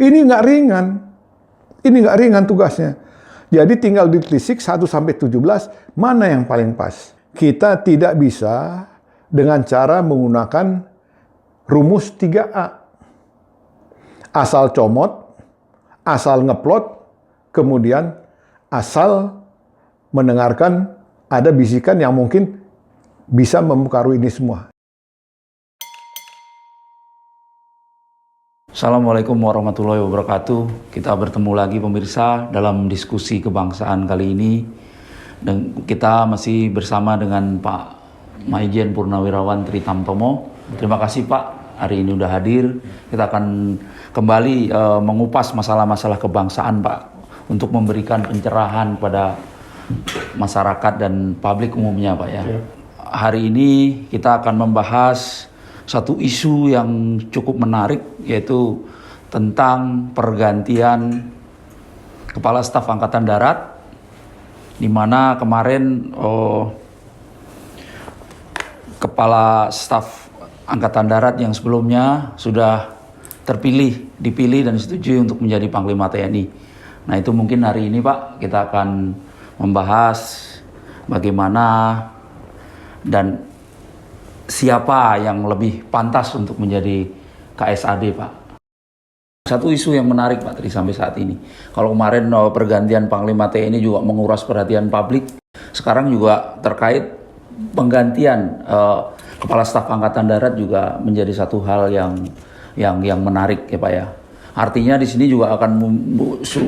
Ini nggak ringan. Ini nggak ringan tugasnya. Jadi tinggal ditelisik 1-17 mana yang paling pas. Kita tidak bisa dengan cara menggunakan rumus 3A. Asal comot, asal ngeplot, kemudian asal mendengarkan ada bisikan yang mungkin bisa mempengaruhi ini semua. Assalamualaikum warahmatullahi wabarakatuh. Kita bertemu lagi pemirsa dalam diskusi kebangsaan kali ini. Dan kita masih bersama dengan Pak Maijen Purnawirawan Tritamtomo. Terima kasih Pak, hari ini udah hadir. Kita akan kembali mengupas masalah-masalah kebangsaan Pak, untuk memberikan pencerahan pada masyarakat dan publik umumnya Pak ya. Hari ini kita akan membahas satu isu yang cukup menarik, yaitu tentang pergantian Kepala Staf Angkatan Darat, di mana kemarin Kepala Staf Angkatan Darat yang sebelumnya sudah dipilih dan disetujui untuk menjadi Panglima TNI. Nah itu mungkin hari ini Pak kita akan membahas bagaimana dan siapa yang lebih pantas untuk menjadi KSAD Pak. Satu isu yang menarik Pak Tri sampai saat ini. Kalau kemarin pergantian Panglima TNI juga menguras perhatian publik, sekarang juga terkait penggantian Kepala Staf Angkatan Darat juga menjadi satu hal yang menarik ya Pak ya. Artinya di sini juga akan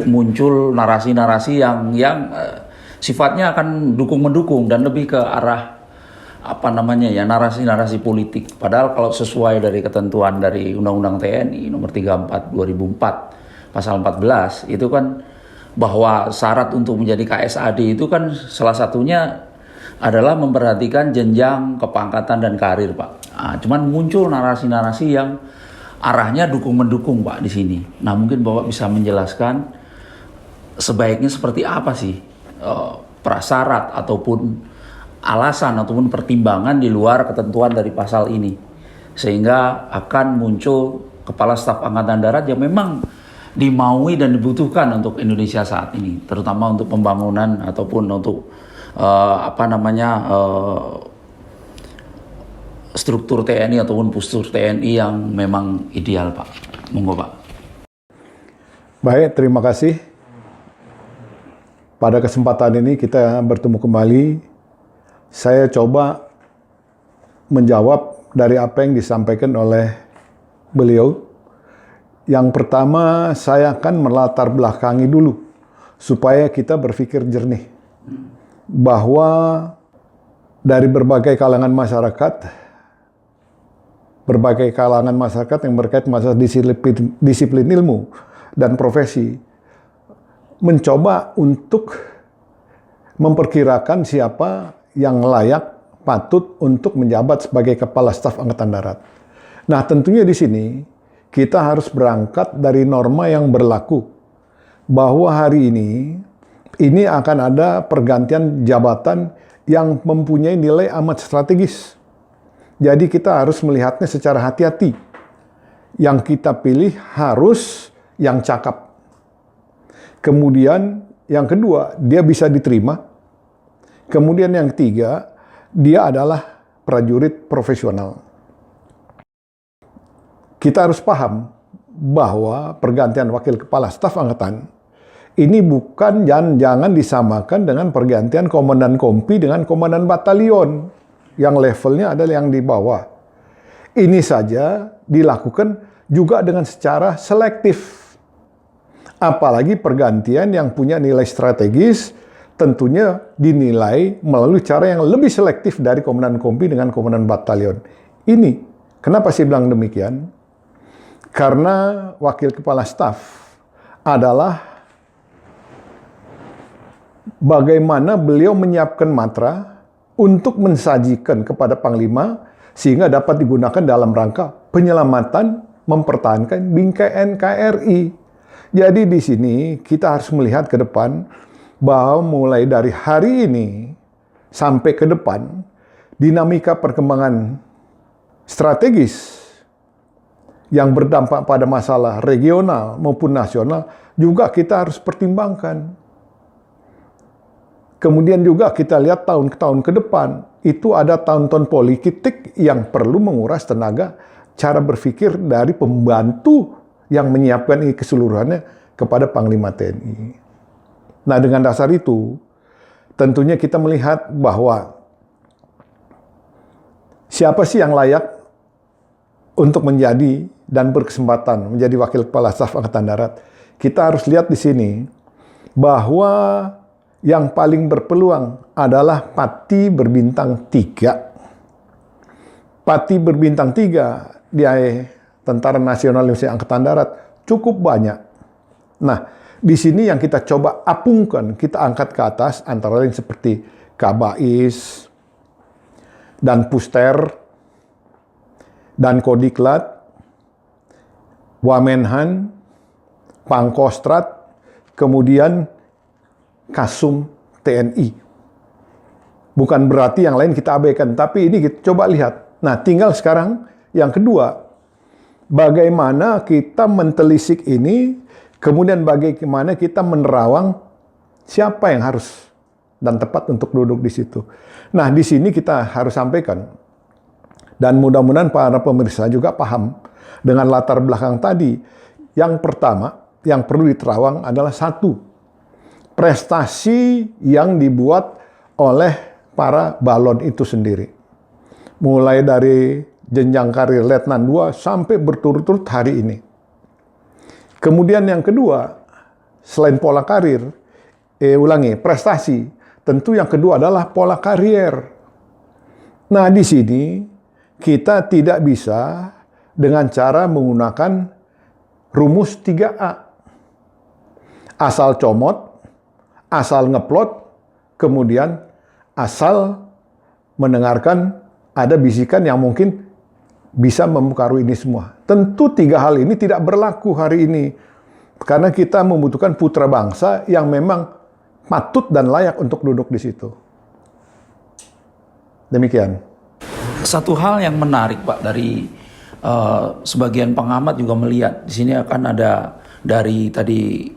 muncul narasi-narasi yang sifatnya akan dukung-mendukung dan lebih ke arah narasi-narasi politik. Padahal kalau sesuai dari ketentuan dari Undang-Undang TNI nomor 34 2004 pasal 14 itu kan bahwa syarat untuk menjadi KSAD itu kan salah satunya adalah memperhatikan jenjang kepangkatan dan karir Pak. Nah, cuman muncul narasi-narasi yang arahnya dukung-mendukung Pak di sini. Nah mungkin Bapak bisa menjelaskan sebaiknya seperti apa sih prasyarat ataupun alasan ataupun pertimbangan di luar ketentuan dari pasal ini, sehingga akan muncul Kepala Staf Angkatan Darat yang memang dimaui dan dibutuhkan untuk Indonesia saat ini, terutama untuk pembangunan ataupun untuk struktur TNI ataupun postur TNI yang memang ideal Pak. Monggo Pak. Baik, terima kasih. Pada kesempatan ini kita bertemu kembali. Saya coba menjawab dari apa yang disampaikan oleh beliau. Yang pertama, saya akan melatar belakangi dulu supaya kita berpikir jernih bahwa dari berbagai kalangan masyarakat yang berkait masalah disiplin ilmu dan profesi mencoba untuk memperkirakan siapa yang layak patut untuk menjabat sebagai Kepala Staf Angkatan Darat. Nah, tentunya di sini kita harus berangkat dari norma yang berlaku bahwa hari ini akan ada pergantian jabatan yang mempunyai nilai amat strategis. Jadi kita harus melihatnya secara hati-hati. Yang kita pilih harus yang cakap. Kemudian yang kedua, dia bisa diterima. Kemudian yang ketiga, dia adalah prajurit profesional. Kita harus paham bahwa pergantian Wakil Kepala Staf Angkatan ini jangan disamakan dengan pergantian Komandan Kompi dengan Komandan Batalion yang levelnya adalah yang di bawah. Ini saja dilakukan juga dengan secara selektif. Apalagi pergantian yang punya nilai strategis tentunya dinilai melalui cara yang lebih selektif dari Komandan Kompi dengan Komandan Batalion. Ini, kenapa saya bilang demikian? Karena Wakil Kepala Staf adalah bagaimana beliau menyiapkan matra untuk mensajikan kepada Panglima sehingga dapat digunakan dalam rangka penyelamatan mempertahankan bingkai NKRI. Jadi di sini kita harus melihat ke depan bahwa mulai dari hari ini sampai ke depan dinamika perkembangan strategis yang berdampak pada masalah regional maupun nasional juga kita harus pertimbangkan. Kemudian juga kita lihat tahun ke depan, itu ada tahun-tahun politik yang perlu menguras tenaga cara berpikir dari pembantu yang menyiapkan ini keseluruhannya kepada Panglima TNI. Nah, dengan dasar itu, tentunya kita melihat bahwa siapa sih yang layak untuk menjadi dan berkesempatan menjadi Wakil Kepala Staf Angkatan Darat. Kita harus lihat di sini bahwa yang paling berpeluang adalah Pati berbintang 3. Pati berbintang 3 di Tentara Nasional Indonesia Angkatan Darat cukup banyak. Nah, di sini yang kita coba apungkan, kita angkat ke atas, antara lain seperti Kabais, dan Puster, dan Kodiklat, Wamenhan, Pangkostrat, kemudian Kasum TNI. Bukan berarti yang lain kita abaikan, tapi ini kita coba lihat. Nah, tinggal sekarang yang kedua, bagaimana kita mentelisik ini, kemudian bagaimana kita menerawang siapa yang harus dan tepat untuk duduk di situ. Nah, di sini kita harus sampaikan, dan mudah-mudahan para pemirsa juga paham dengan latar belakang tadi. Yang pertama, yang perlu diterawang adalah satu, prestasi yang dibuat oleh para balon itu sendiri. Mulai dari jenjang karir Letnan 2 sampai berturut-turut hari ini. Kemudian yang kedua, selain pola karir, prestasi, tentu yang kedua adalah pola karier. Nah, di sini kita tidak bisa dengan cara menggunakan rumus 3A. Asal comot, asal ngeplot, kemudian asal mendengarkan ada bisikan yang mungkin bisa mempengaruhi ini semua. Tentu 3 hal ini tidak berlaku hari ini. Karena kita membutuhkan putra bangsa yang memang patut dan layak untuk duduk di situ. Demikian. Satu hal yang menarik Pak dari sebagian pengamat juga melihat di sini akan ada dari tadi,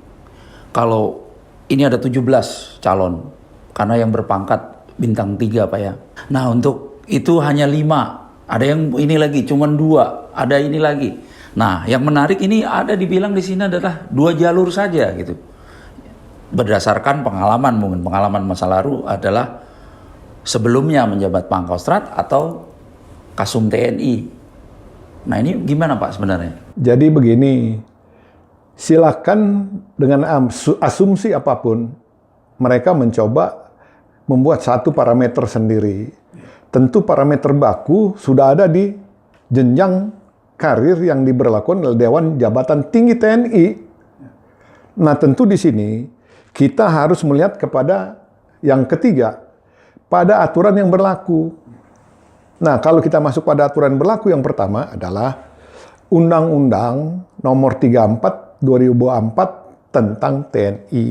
kalau ini ada 17 calon karena yang berpangkat bintang 3 Pak ya. Nah, untuk itu hanya 5. Ada yang ini lagi cuman 2, ada ini lagi. Nah, yang menarik ini ada dibilang di sini adalah 2 jalur saja gitu. Berdasarkan pengalaman, mungkin pengalaman masa lalu adalah sebelumnya menjabat Pangkostrat atau Kasum TNI. Nah, ini gimana Pak sebenarnya? Jadi begini, silakan dengan asumsi apapun, mereka mencoba membuat satu parameter sendiri. Tentu parameter baku sudah ada di jenjang karir yang diberlakukan oleh Dewan Jabatan Tinggi TNI. Nah, tentu di sini kita harus melihat kepada yang ketiga, pada aturan yang berlaku. Nah, kalau kita masuk pada aturan berlaku, yang pertama adalah Undang-Undang Nomor 34 2004 tentang TNI.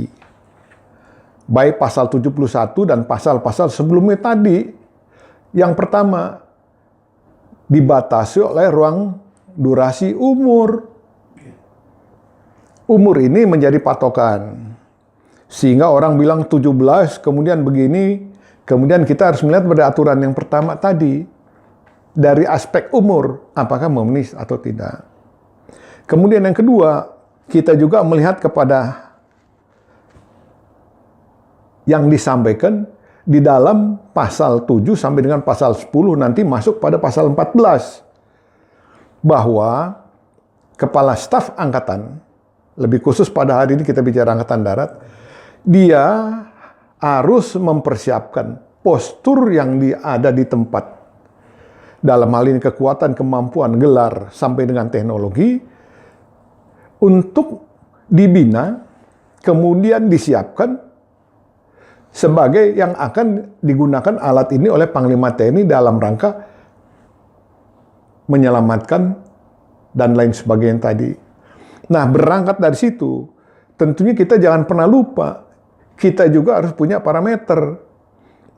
Baik pasal 71 dan pasal-pasal sebelumnya tadi. Yang pertama, dibatasi oleh ruang durasi umur. Umur ini menjadi patokan. Sehingga orang bilang 17, kemudian begini, kemudian kita harus melihat pada aturan yang pertama tadi. Dari aspek umur, apakah memenuhi atau tidak. Kemudian yang kedua, kita juga melihat kepada yang disampaikan di dalam pasal 7 sampai dengan pasal 10, nanti masuk pada pasal 14. Bahwa Kepala Staf Angkatan, lebih khusus pada hari ini kita bicara Angkatan Darat, dia harus mempersiapkan postur yang ada di tempat. Dalam hal ini kekuatan, kemampuan, gelar, sampai dengan teknologi, untuk dibina, kemudian disiapkan sebagai yang akan digunakan alat ini oleh Panglima TNI dalam rangka menyelamatkan dan lain sebagainya tadi. Nah, berangkat dari situ, tentunya kita jangan pernah lupa, kita juga harus punya parameter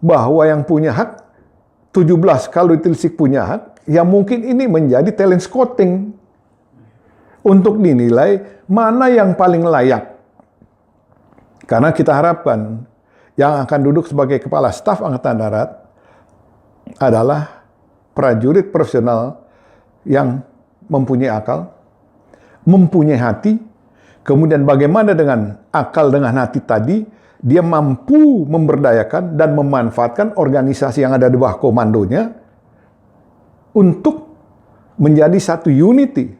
bahwa yang punya hak 17, kalau ditelisik punya hak, ya mungkin ini menjadi talent scouting. untuk dinilai mana yang paling layak. Karena kita harapkan yang akan duduk sebagai Kepala Staf Angkatan Darat adalah prajurit profesional yang mempunyai akal, mempunyai hati, kemudian bagaimana dengan akal dengan hati tadi, dia mampu memberdayakan dan memanfaatkan organisasi yang ada di bawah komandonya untuk menjadi satu unity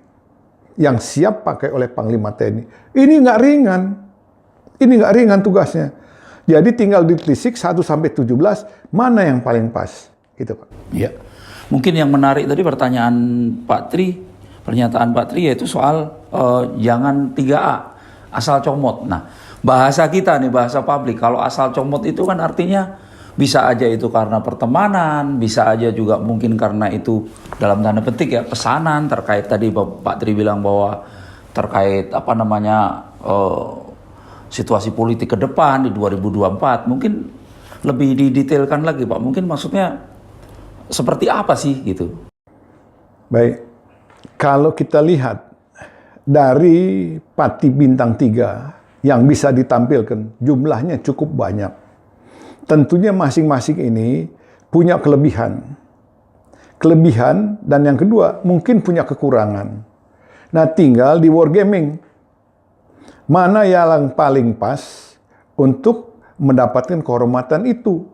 yang siap pakai oleh Panglima TNI. Ini nggak ringan. Ini nggak ringan tugasnya. Jadi tinggal ditelisik 1-17 mana yang paling pas. Gitu, Pak. Ya. Mungkin yang menarik tadi pertanyaan Pak Tri, pernyataan Pak Tri yaitu soal jangan 3A, asal comot. Nah, bahasa kita nih, bahasa publik, kalau asal comot itu kan artinya bisa aja itu karena pertemanan, bisa aja juga mungkin karena itu dalam tanda petik ya pesanan terkait tadi Pak Tri bilang bahwa terkait situasi politik ke depan di 2024. Mungkin lebih didetailkan lagi Pak, mungkin maksudnya seperti apa sih gitu? Baik, kalau kita lihat dari Pati Bintang 3 yang bisa ditampilkan, jumlahnya cukup banyak. Tentunya masing-masing ini punya kelebihan. Kelebihan dan yang kedua mungkin punya kekurangan. Nah, tinggal di wargaming. Mana yang paling pas untuk mendapatkan kehormatan itu?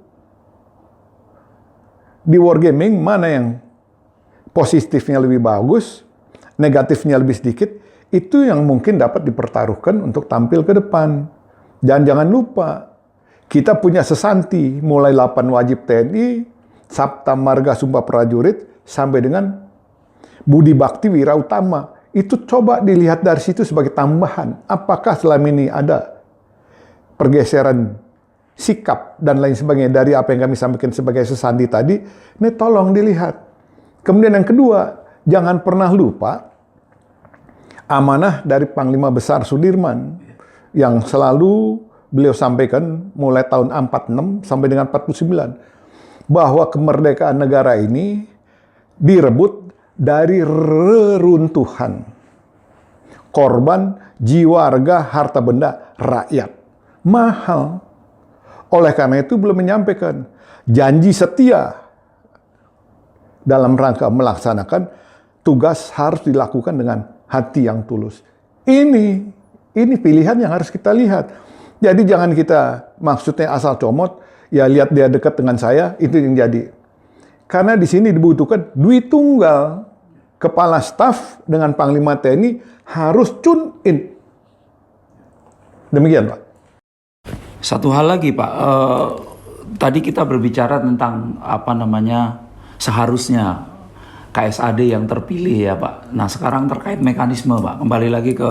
Di wargaming mana yang positifnya lebih bagus, negatifnya lebih sedikit, itu yang mungkin dapat dipertaruhkan untuk tampil ke depan. Dan jangan lupa, kita punya sesanti mulai 8 wajib TNI, Sabta Marga Sumpah Prajurit, sampai dengan Budi Bakti Wira Utama. Itu coba dilihat dari situ sebagai tambahan. Apakah selama ini ada pergeseran sikap dan lain sebagainya dari apa yang kami sampaikan sebagai sesanti tadi? Ini tolong dilihat. Kemudian yang kedua, jangan pernah lupa amanah dari Panglima Besar Sudirman yang selalu beliau sampaikan mulai tahun 46 sampai dengan 49 bahwa kemerdekaan negara ini direbut dari reruntuhan korban jiwa, harga, harta benda rakyat. Mahal. Oleh karena itu belum menyampaikan janji setia dalam rangka melaksanakan tugas harus dilakukan dengan hati yang tulus. Ini pilihan yang harus kita lihat. Jadi jangan kita maksudnya asal comot, ya lihat dia dekat dengan saya, itu yang jadi. Karena di sini dibutuhkan duit tunggal. Kepala staf dengan Panglima TNI harus tune in. Demikian, Pak. Satu hal lagi Pak, tadi kita berbicara tentang seharusnya KSAD yang terpilih ya Pak. Nah sekarang terkait mekanisme Pak, kembali lagi ke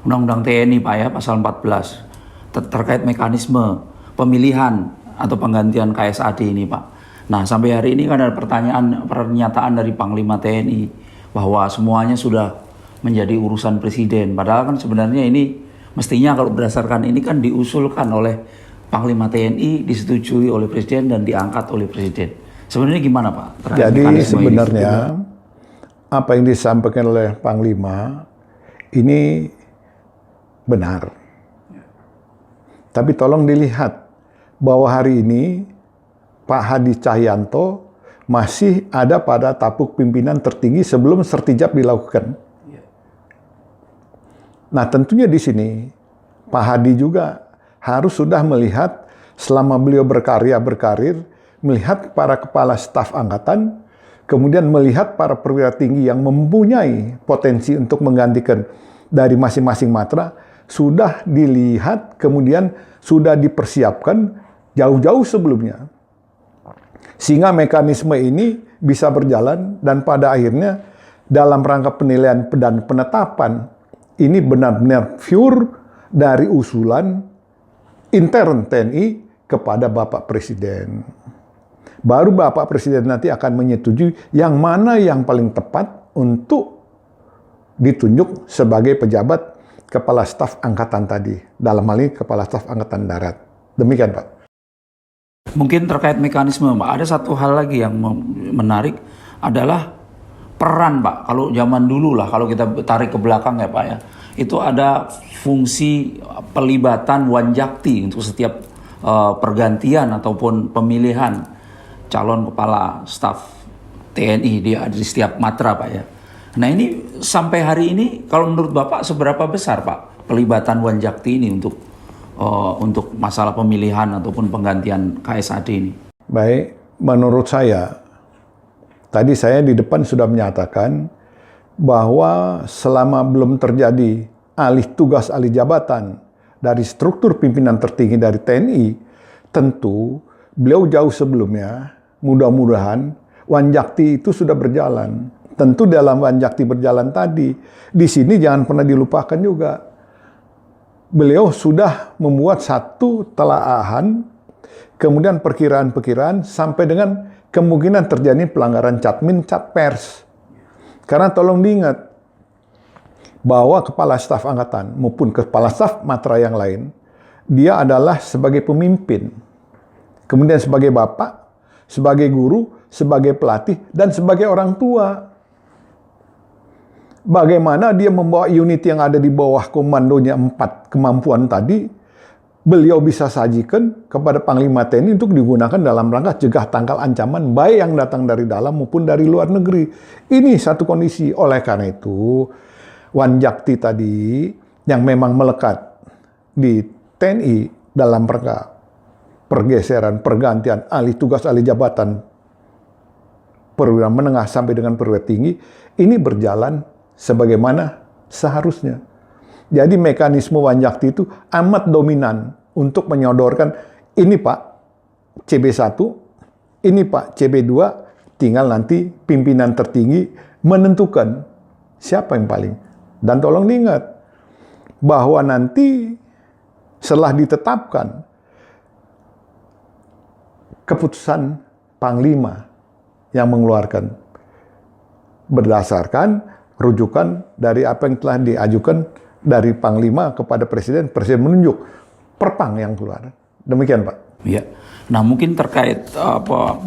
Undang-Undang TNI Pak ya, pasal 14. Terkait mekanisme pemilihan atau penggantian KSAD ini Pak. Nah sampai hari ini kan ada pernyataan dari Panglima TNI bahwa semuanya sudah menjadi urusan presiden. Padahal kan sebenarnya ini mestinya kalau berdasarkan ini kan diusulkan oleh Panglima TNI, disetujui oleh presiden dan diangkat oleh presiden. Sebenarnya gimana Pak? Jadi sebenarnya apa yang disampaikan oleh Panglima ini benar. Tapi tolong dilihat bahwa hari ini Pak Hadi Cahyanto masih ada pada tapuk pimpinan tertinggi sebelum sertijab dilakukan. Nah tentunya di sini Pak Hadi juga harus sudah melihat selama beliau berkarir, melihat para kepala staf angkatan, kemudian melihat para perwira tinggi yang mempunyai potensi untuk menggantikan dari masing-masing matra, sudah dilihat, kemudian sudah dipersiapkan jauh-jauh sebelumnya. Sehingga mekanisme ini bisa berjalan dan pada akhirnya dalam rangka penilaian dan penetapan ini benar-benar pure dari usulan intern TNI kepada Bapak Presiden. Baru Bapak Presiden nanti akan menyetujui yang mana yang paling tepat untuk ditunjuk sebagai pejabat Kepala Staf Angkatan tadi. Dalam hal ini Kepala Staf Angkatan Darat. Demikian Pak. Mungkin terkait mekanisme, Pak, ada satu hal lagi yang menarik adalah peran Pak, kalau zaman dulu lah, kalau kita tarik ke belakang ya Pak ya, itu ada fungsi pelibatan Wanjakti untuk setiap pergantian ataupun pemilihan calon kepala staf TNI di setiap matra Pak ya. Nah ini sampai hari ini kalau menurut Bapak seberapa besar Pak pelibatan Wanjakti ini untuk masalah pemilihan ataupun penggantian KSAD ini? Baik, menurut saya, tadi saya di depan sudah menyatakan bahwa selama belum terjadi alih tugas alih jabatan dari struktur pimpinan tertinggi dari TNI, tentu beliau jauh sebelumnya, mudah-mudahan Wanjakti itu sudah berjalan. Tentu dalam Wanjakti berjalan tadi, di sini jangan pernah dilupakan juga. Beliau sudah membuat satu telaahan, kemudian perkiraan-perkiraan sampai dengan kemungkinan terjadi pelanggaran Catmin, Catpers. Karena tolong diingat bahwa kepala staf angkatan maupun kepala staf matra yang lain, dia adalah sebagai pemimpin, kemudian sebagai bapak, sebagai guru, sebagai pelatih, dan sebagai orang tua. Bagaimana dia membawa unit yang ada di bawah komandonya 4 kemampuan tadi, beliau bisa sajikan kepada Panglima TNI untuk digunakan dalam rangka cegah tangkal ancaman baik yang datang dari dalam maupun dari luar negeri. Ini satu kondisi. Oleh karena itu, Wanjakti tadi yang memang melekat di TNI dalam rangka pergeseran, pergantian, alih tugas, alih jabatan perwira menengah sampai dengan perwira tinggi, ini berjalan sebagaimana seharusnya. Jadi mekanisme Wanjakti itu amat dominan untuk menyodorkan ini Pak CB1, ini Pak CB2, tinggal nanti pimpinan tertinggi menentukan siapa yang paling. Dan tolong diingat bahwa nanti setelah ditetapkan keputusan Panglima yang mengeluarkan berdasarkan rujukan dari apa yang telah diajukan dari Panglima kepada Presiden, Presiden menunjuk perpang yang keluar. Demikian Pak. Ya. Nah mungkin terkait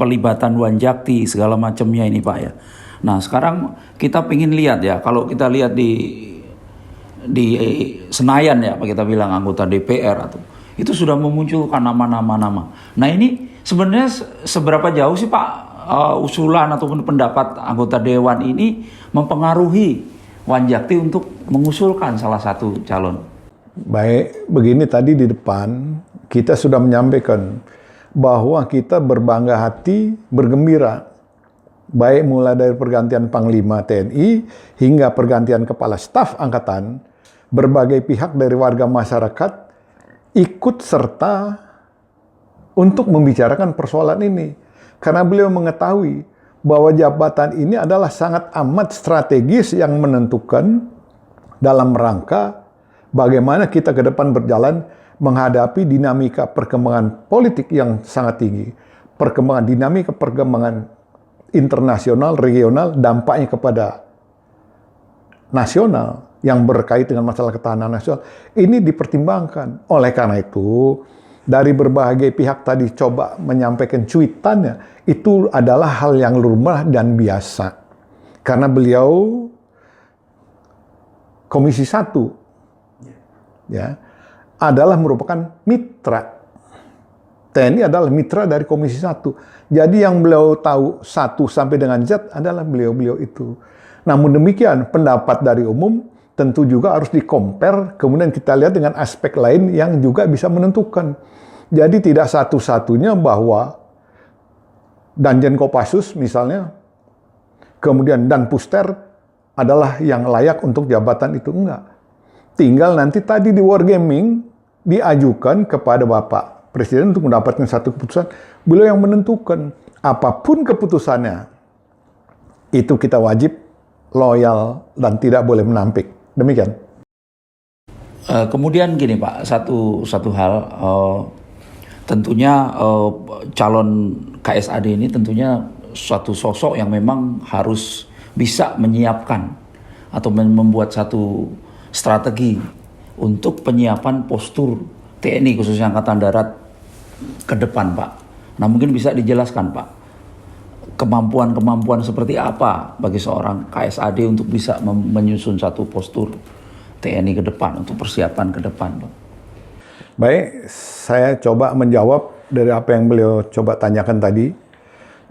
pelibatan Wanjakti segala macamnya ini Pak ya. Nah sekarang kita ingin lihat ya, kalau kita lihat di Senayan ya, kita bilang anggota DPR atau itu sudah memunculkan nama-nama. Nah ini sebenarnya seberapa jauh sih Pak usulan ataupun pendapat anggota Dewan ini mempengaruhi Wanjakti untuk mengusulkan salah satu calon? Baik, begini tadi di depan kita sudah menyampaikan bahwa kita berbangga hati, bergembira, baik mulai dari pergantian Panglima TNI hingga pergantian Kepala Staf Angkatan, berbagai pihak dari warga masyarakat ikut serta untuk membicarakan persoalan ini. Karena beliau mengetahui bahwa jabatan ini adalah sangat amat strategis yang menentukan dalam rangka bagaimana kita ke depan berjalan menghadapi dinamika perkembangan politik yang sangat tinggi. Perkembangan internasional, regional, dampaknya kepada nasional yang berkait dengan masalah ketahanan nasional. Ini dipertimbangkan. Oleh karena itu, dari berbagai pihak tadi coba menyampaikan cuitannya, itu adalah hal yang lumrah dan biasa. Karena beliau Komisi 1 ya, adalah merupakan mitra. TNI adalah mitra dari Komisi 1. Jadi yang beliau tahu 1 sampai dengan Z adalah beliau-beliau itu. Namun demikian, pendapat dari umum tentu juga harus di-compare, kemudian kita lihat dengan aspek lain yang juga bisa menentukan. Jadi tidak satu-satunya bahwa Danjen Kopassus misalnya, kemudian Dan Puster adalah yang layak untuk jabatan itu, enggak. Tinggal nanti tadi di wargaming diajukan kepada Bapak Presiden untuk mendapatkan satu keputusan, beliau yang menentukan. Apapun keputusannya, itu kita wajib loyal dan tidak boleh menampik. Demikian. Kemudian gini Pak, satu hal, tentunya calon KSAD ini tentunya suatu sosok yang memang harus bisa menyiapkan atau membuat satu strategi untuk penyiapan postur TNI khususnya Angkatan Darat ke depan Pak. Nah mungkin bisa dijelaskan Pak, kemampuan-kemampuan seperti apa bagi seorang KSAD untuk bisa menyusun satu postur TNI ke depan, untuk persiapan ke depan, Pak? Baik, saya coba menjawab dari apa yang beliau coba tanyakan tadi.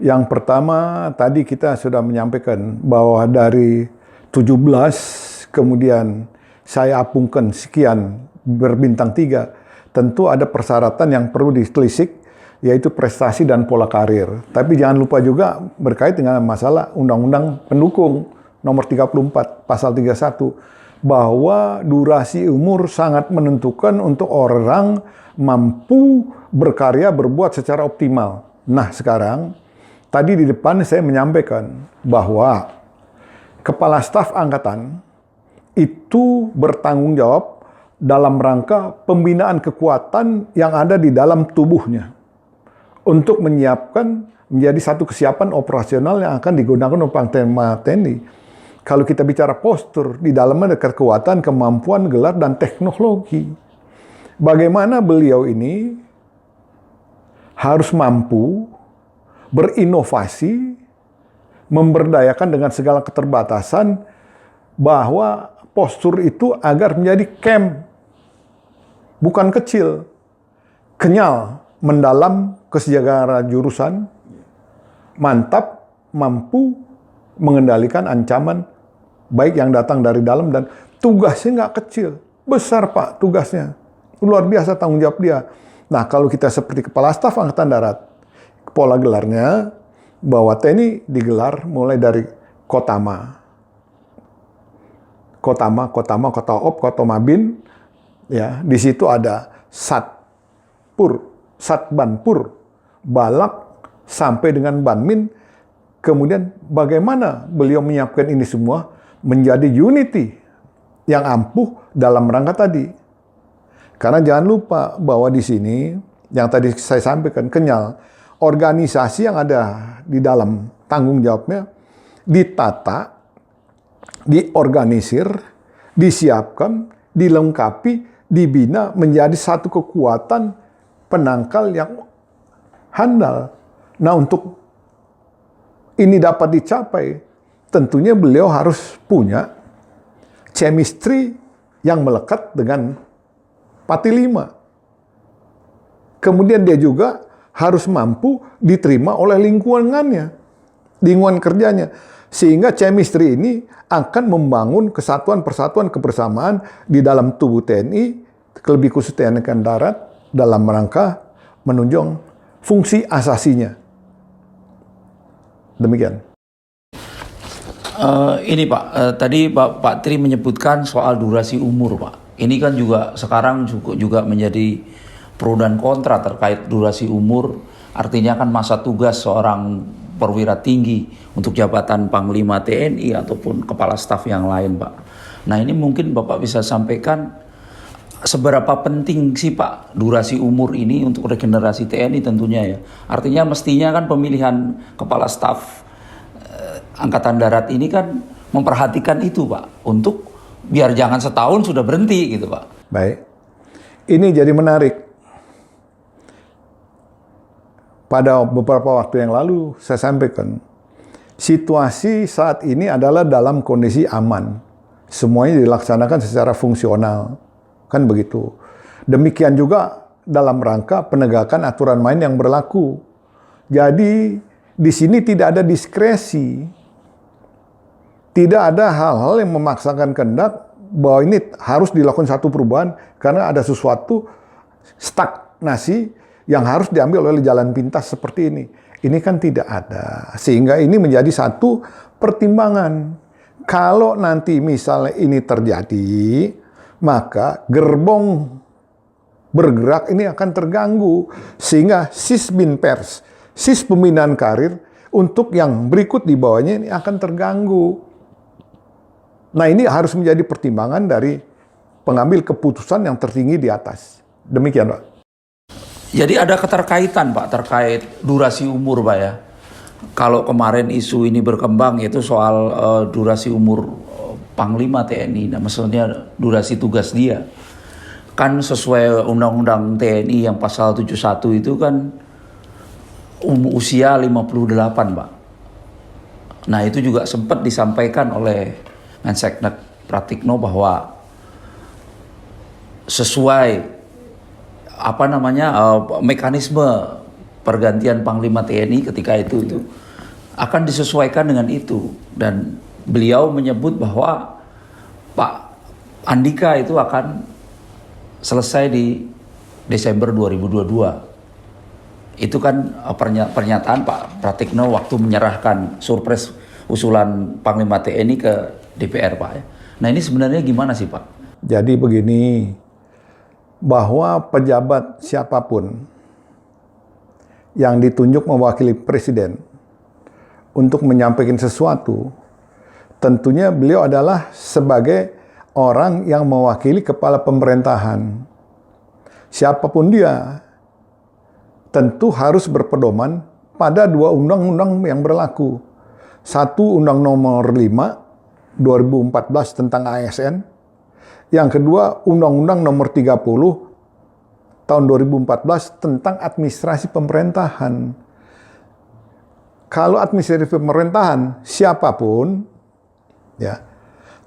Yang pertama, tadi kita sudah menyampaikan bahwa dari 17, kemudian saya apungkan sekian berbintang 3, tentu ada persyaratan yang perlu ditelisik, yaitu prestasi dan pola karir. Tapi jangan lupa juga berkait dengan masalah Undang-Undang Pendukung nomor 34, pasal 31, bahwa durasi umur sangat menentukan untuk orang mampu berkarya berbuat secara optimal. Nah sekarang, tadi di depan saya menyampaikan bahwa Kepala Staf Angkatan itu bertanggung jawab dalam rangka pembinaan kekuatan yang ada di dalam tubuhnya untuk menyiapkan menjadi satu kesiapan operasional yang akan digunakan oleh Panglima TNI. Kalau kita bicara postur, di dalamnya ada kekuatan, kemampuan, gelar, dan teknologi. Bagaimana beliau ini harus mampu berinovasi, memberdayakan dengan segala keterbatasan, bahwa postur itu agar menjadi camp, bukan kecil, kenyal, mendalam, kesejahteraan jurusan, mantap, mampu mengendalikan ancaman baik yang datang dari dalam, dan tugasnya nggak kecil, besar Pak tugasnya, luar biasa tanggung jawab dia. Nah kalau kita seperti Kepala Staf Angkatan Darat, pola gelarnya bahwa TNI digelar mulai dari Kotama, Kotaop, Kotomabin, ya di situ ada Satpur, Satbanpur, Balak sampai dengan Banmin. Kemudian bagaimana beliau menyiapkan ini semua menjadi unity yang ampuh dalam rangka tadi. Karena jangan lupa bahwa di sini yang tadi saya sampaikan, kenyal, organisasi yang ada di dalam tanggung jawabnya ditata, diorganisir, disiapkan, dilengkapi, dibina menjadi satu kekuatan penangkal yang handal. Nah untuk ini dapat dicapai, tentunya beliau harus punya chemistry yang melekat dengan Pati 5. Kemudian dia juga harus mampu diterima oleh lingkungannya, lingkungan kerjanya. Sehingga chemistry ini akan membangun kesatuan, persatuan, kebersamaan di dalam tubuh TNI, lebih khusus TNI Angkatan Darat, dalam rangka menunjang fungsi asasinya. Demikian. Ini Pak, tadi Pak Tri menyebutkan soal durasi umur Pak. Ini kan juga sekarang juga menjadi pro dan kontra terkait durasi umur. Artinya kan masa tugas seorang perwira tinggi untuk jabatan Panglima TNI ataupun Kepala Staf yang lain Pak. Nah ini mungkin Bapak bisa sampaikan seberapa penting sih Pak durasi umur ini untuk regenerasi TNI tentunya ya. Artinya mestinya kan pemilihan Kepala Staf Angkatan Darat ini kan memperhatikan itu Pak, untuk biar jangan setahun sudah berhenti gitu Pak. Baik, ini jadi menarik. Pada beberapa waktu yang lalu saya sampaikan, situasi saat ini adalah dalam kondisi aman. Semuanya dilaksanakan secara fungsional. Kan begitu. Demikian juga dalam rangka penegakan aturan main yang berlaku. Jadi di sini tidak ada diskresi. Tidak ada hal-hal yang memaksakan kehendak bahwa ini harus dilakukan satu perubahan karena ada sesuatu stagnasi yang harus diambil oleh jalan pintas seperti ini. Ini kan tidak ada. Sehingga ini menjadi satu pertimbangan. Kalau nanti misalnya ini terjadi, maka gerbong bergerak ini akan terganggu. Sehingga Sisbinpers, sis pembinaan karir, untuk yang berikut di bawahnya ini akan terganggu. Nah ini harus menjadi pertimbangan dari pengambil keputusan yang tertinggi di atas. Demikian Pak. Jadi ada keterkaitan Pak terkait durasi umur Pak ya. Kalau kemarin isu ini berkembang yaitu soal durasi umur Panglima TNI, nah maksudnya durasi tugas dia. Kan sesuai Undang-Undang TNI yang pasal 71 itu kan usia 58 Pak. Nah itu juga sempat disampaikan oleh Menseknek Pratikno bahwa sesuai mekanisme pergantian Panglima TNI ketika itu akan disesuaikan dengan itu, dan beliau menyebut bahwa Pak Andika itu akan selesai di Desember 2022. Itu kan pernyataan Pak Pratikno waktu menyerahkan surpres usulan Panglima TNI ke DPR, Pak. Nah ini sebenarnya gimana sih, Pak? Jadi begini, bahwa pejabat siapapun yang ditunjuk mewakili presiden untuk menyampaikan sesuatu, tentunya beliau adalah sebagai orang yang mewakili kepala pemerintahan. Siapapun dia, tentu harus berpedoman pada dua undang-undang yang berlaku. Satu, Undang Nomor 5 2014 tentang ASN. Yang kedua, Undang-Undang Nomor 30 tahun 2014 tentang administrasi pemerintahan. Kalau administrasi pemerintahan, siapapun ya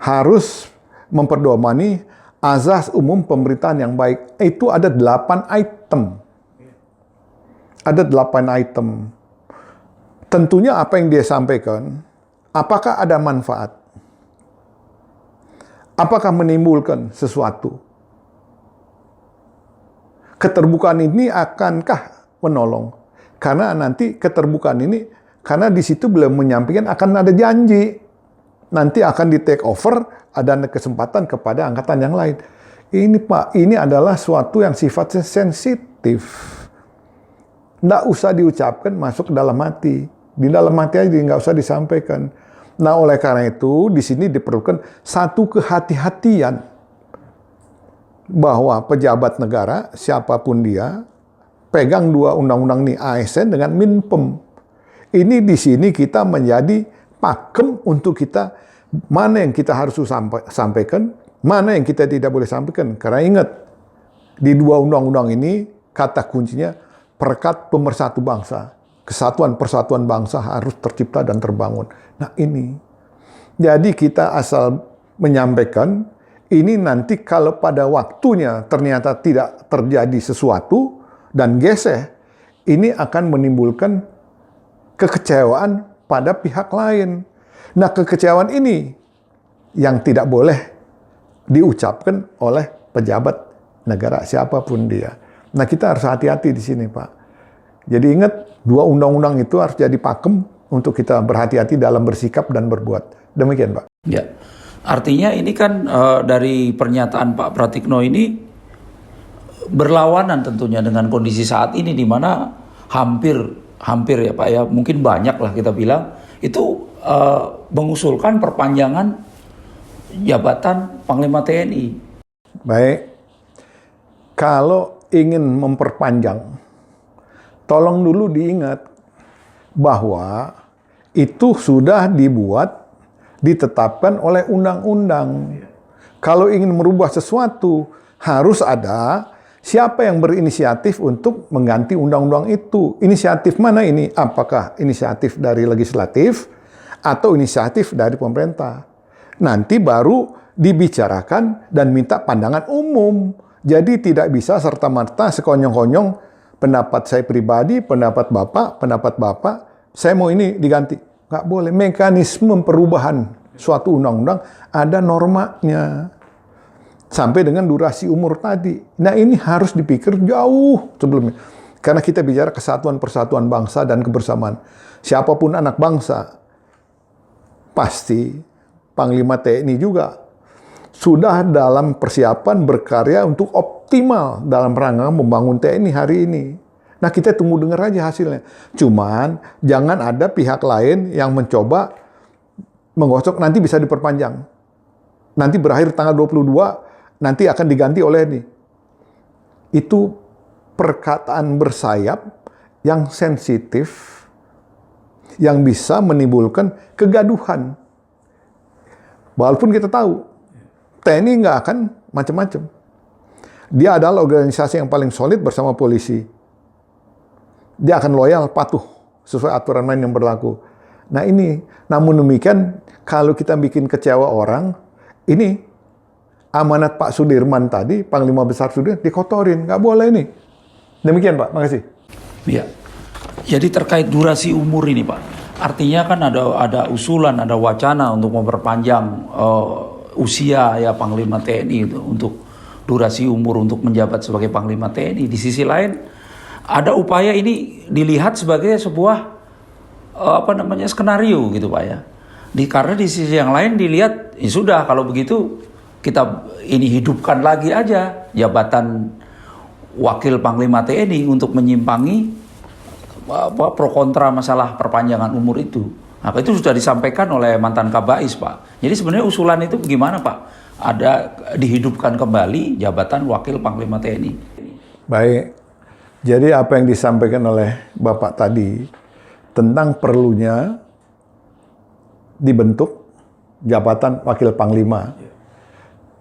harus memperdomani azas umum pemerintahan yang baik. Itu ada 8 item. Ada 8 item. Tentunya apa yang dia sampaikan, apakah ada manfaat? Apakah menimbulkan sesuatu? Keterbukaan ini akankah menolong? Karena nanti keterbukaan ini, karena di situ beliau menyampaikan akan ada janji. Nanti akan di take over, ada kesempatan kepada angkatan yang lain. Ini Pak, ini adalah suatu yang sifatnya sensitif. Nggak usah diucapkan, masuk ke dalam hati. Di dalam hati aja nggak usah disampaikan. Nah, oleh karena itu, di sini diperlukan satu kehati-hatian bahwa pejabat negara, siapapun dia, pegang dua undang-undang ini, ASN dengan Minpem. Ini di sini kita menjadi pakem untuk kita, mana yang kita harus sampaikan, mana yang kita tidak boleh sampaikan. Karena ingat, di dua undang-undang ini, kata kuncinya, perekat pemersatu bangsa. Kesatuan persatuan bangsa harus tercipta dan terbangun. Nah ini, jadi kita asal menyampaikan, ini nanti kalau pada waktunya ternyata tidak terjadi sesuatu dan geseh, ini akan menimbulkan kekecewaan pada pihak lain. Nah kekecewaan ini yang tidak boleh diucapkan oleh pejabat negara siapapun dia. Nah kita harus hati-hati di sini Pak. Jadi ingat, dua undang-undang itu harus jadi pakem untuk kita berhati-hati dalam bersikap dan berbuat. Demikian, Pak. Ya, artinya ini kan dari pernyataan Pak Pratikno ini berlawanan tentunya dengan kondisi saat ini, di mana hampir ya Pak ya, mungkin banyak lah kita bilang, itu mengusulkan perpanjangan jabatan Panglima TNI. Baik, kalau ingin memperpanjang, tolong dulu diingat bahwa itu sudah ditetapkan oleh undang-undang. Kalau ingin merubah sesuatu, harus ada siapa yang berinisiatif untuk mengganti undang-undang itu. Inisiatif mana ini? Apakah inisiatif dari legislatif atau inisiatif dari pemerintah? Nanti baru dibicarakan dan minta pandangan umum. Jadi tidak bisa serta-merta sekonyong-konyong pendapat saya pribadi, pendapat Bapak, saya mau ini diganti. Nggak boleh. Mekanisme perubahan suatu undang-undang ada normanya. Sampai dengan durasi umur tadi. Nah ini harus dipikir jauh sebelumnya. Karena kita bicara kesatuan persatuan bangsa dan kebersamaan. Siapapun anak bangsa, pasti Panglima TNI juga sudah dalam persiapan berkarya untuk optimal dalam rangka membangun TNI hari ini. Nah kita tunggu dengar aja hasilnya. Cuman jangan ada pihak lain yang mencoba menggosok nanti bisa diperpanjang. Nanti berakhir tanggal 22, nanti akan diganti oleh ini. Itu perkataan bersayap yang sensitif, yang bisa menimbulkan kegaduhan. Walaupun kita tahu TNI nggak akan macam-macam. Dia adalah organisasi yang paling solid bersama polisi. Dia akan loyal, patuh sesuai aturan main yang berlaku. Nah ini, namun demikian kalau kita bikin kecewa orang, ini amanat Pak Sudirman tadi, Panglima Besar Sudirman, dikotorin. Nggak boleh ini. Demikian Pak, makasih. Iya. Jadi terkait durasi umur ini Pak, artinya kan ada usulan, ada wacana untuk memperpanjang usia ya Panglima TNI itu untuk durasi umur untuk menjabat sebagai Panglima TNI. Di sisi lain ada upaya ini dilihat sebagai sebuah skenario gitu Pak ya. Karena di sisi yang lain dilihat ya sudah kalau begitu kita ini hidupkan lagi aja jabatan Wakil Panglima TNI untuk menyimpangi pro kontra masalah perpanjangan umur itu. Nah, itu sudah disampaikan oleh mantan Kabais Pak. Jadi sebenarnya usulan itu gimana Pak? Ada dihidupkan kembali jabatan Wakil Panglima TNI. Baik. Jadi apa yang disampaikan oleh Bapak tadi tentang perlunya dibentuk jabatan Wakil Panglima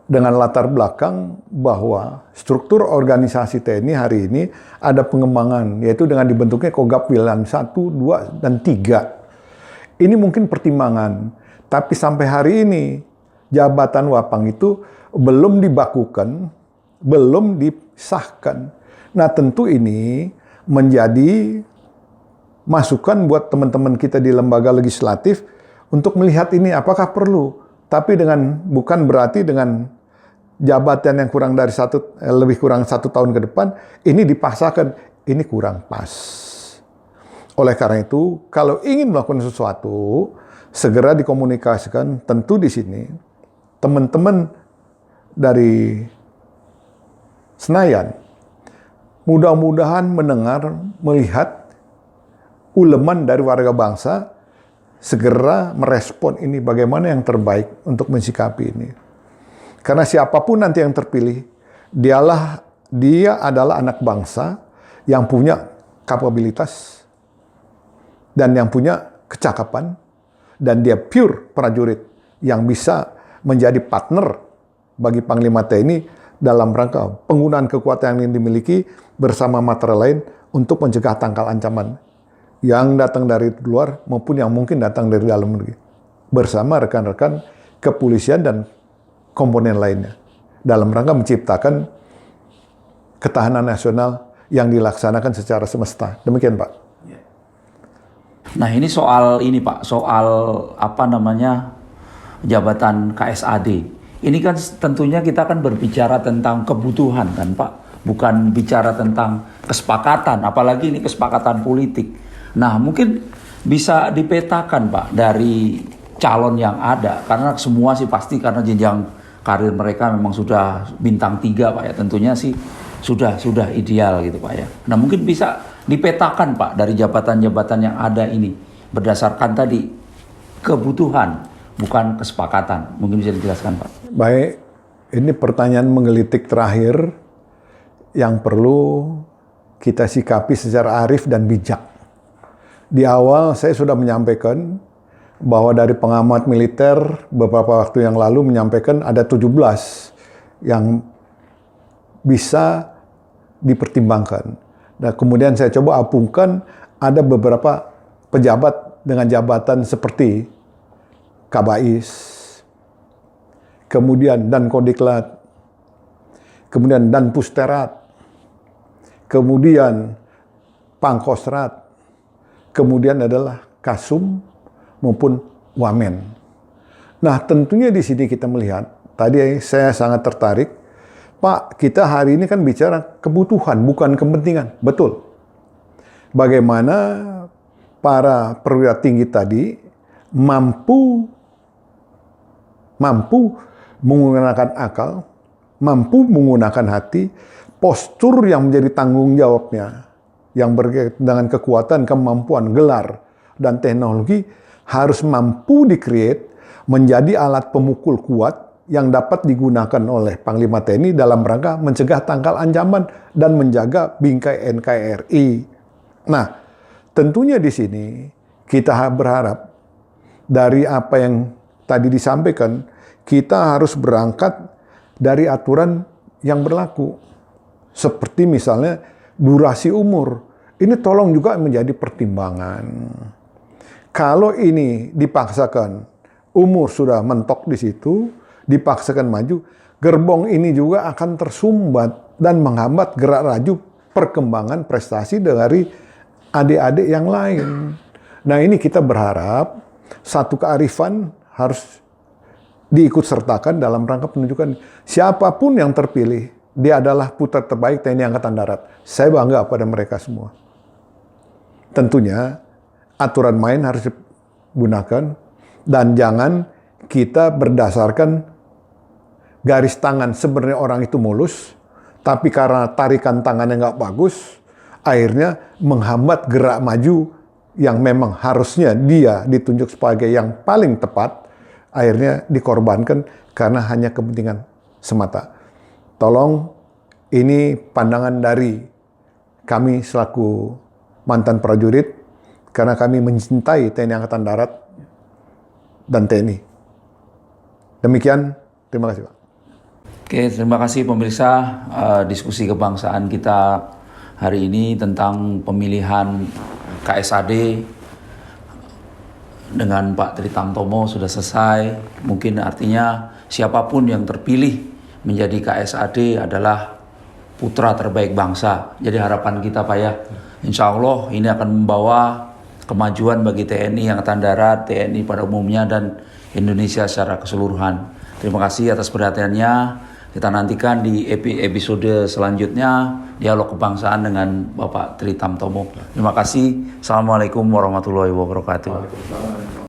dengan latar belakang bahwa struktur organisasi TNI hari ini ada pengembangan, yaitu dengan dibentuknya Kogab Wilhan 1, 2, dan 3. Ini mungkin pertimbangan, tapi sampai hari ini jabatan Wapang itu belum dibakukan, belum disahkan. Nah tentu ini menjadi masukan buat teman-teman kita di lembaga legislatif untuk melihat ini apakah perlu, tapi bukan berarti dengan jabatan yang lebih kurang 1 tahun ke depan ini dipaksakan, ini kurang pas. Oleh karena itu, kalau ingin melakukan sesuatu segera dikomunikasikan. Tentu di sini teman-teman dari Senayan mudah-mudahan mendengar, melihat uleman dari warga bangsa segera merespon ini bagaimana yang terbaik untuk mensikapi ini. Karena siapapun nanti yang terpilih, dia adalah anak bangsa yang punya kapabilitas dan yang punya kecakapan, dan dia pure prajurit yang bisa menjadi partner bagi Panglima TNI dalam rangka penggunaan kekuatan yang dimiliki bersama matra lain untuk mencegah tangkal ancaman yang datang dari luar maupun yang mungkin datang dari dalam negeri, bersama rekan-rekan kepolisian dan komponen lainnya dalam rangka menciptakan ketahanan nasional yang dilaksanakan secara semesta. Demikian Pak. Nah ini soal jabatan KSAD. Ini kan tentunya kita kan berbicara tentang kebutuhan kan Pak, bukan bicara tentang kesepakatan, apalagi ini kesepakatan politik. Nah mungkin bisa dipetakan Pak dari calon yang ada, karena semua sih pasti karena jenjang karir mereka memang sudah bintang 3 Pak ya, tentunya sih sudah ideal gitu Pak ya. Nah mungkin bisa dipetakan Pak dari jabatan-jabatan yang ada ini berdasarkan tadi kebutuhan, bukan kesepakatan. Mungkin bisa dijelaskan Pak. Baik, ini pertanyaan menggelitik terakhir yang perlu kita sikapi secara arif dan bijak. Di awal saya sudah menyampaikan bahwa dari pengamat militer beberapa waktu yang lalu menyampaikan ada 17 yang bisa dipertimbangkan. Nah, kemudian saya coba apungkan ada beberapa pejabat dengan jabatan seperti Kabais, kemudian Dan Kodiklat, kemudian Dan Pusterat, kemudian Pangkostrat, kemudian adalah Kasum maupun Wamen. Nah, tentunya di sini kita melihat, tadi saya sangat tertarik, Pak, kita hari ini kan bicara kebutuhan, bukan kepentingan. Betul. Bagaimana para perwira tinggi tadi mampu menggunakan akal, mampu menggunakan hati, postur yang menjadi tanggung jawabnya, yang berkaitan dengan kekuatan, kemampuan, gelar, dan teknologi, harus mampu di-create menjadi alat pemukul kuat yang dapat digunakan oleh Panglima TNI dalam rangka mencegah tangkal ancaman dan menjaga bingkai NKRI. Nah, tentunya di sini kita berharap dari apa yang tadi disampaikan, kita harus berangkat dari aturan yang berlaku. Seperti misalnya durasi umur. Ini tolong juga menjadi pertimbangan. Kalau ini dipaksakan, umur sudah mentok di situ, dipaksakan maju, gerbong ini juga akan tersumbat dan menghambat gerak laju perkembangan prestasi dari adik-adik yang lain. Nah, ini kita berharap satu kearifan harus diikut sertakan dalam rangka penunjukan siapapun yang terpilih, dia adalah putra terbaik TNI Angkatan Darat. Saya bangga pada mereka semua. Tentunya aturan main harus digunakan dan jangan kita berdasarkan garis tangan. Sebenarnya orang itu mulus, tapi karena tarikan tangannya nggak bagus, akhirnya menghambat gerak maju yang memang harusnya dia ditunjuk sebagai yang paling tepat, akhirnya dikorbankan karena hanya kepentingan semata. Tolong, ini pandangan dari kami selaku mantan prajurit, karena kami mencintai TNI Angkatan Darat dan TNI. Demikian, terima kasih Pak. Oke, terima kasih pemirsa. Diskusi kebangsaan kita hari ini tentang pemilihan KSAD dengan Pak Tri Tamtomo sudah selesai. Mungkin artinya siapapun yang terpilih menjadi KSAD adalah putra terbaik bangsa. Jadi harapan kita Pak ya, insya Allah ini akan membawa kemajuan bagi TNI Angkatan Darat, TNI pada umumnya, dan Indonesia secara keseluruhan. Terima kasih atas perhatiannya. Kita nantikan di episode selanjutnya dialog kebangsaan dengan Bapak Tri Tamtomo. Terima kasih. Assalamualaikum warahmatullahi wabarakatuh.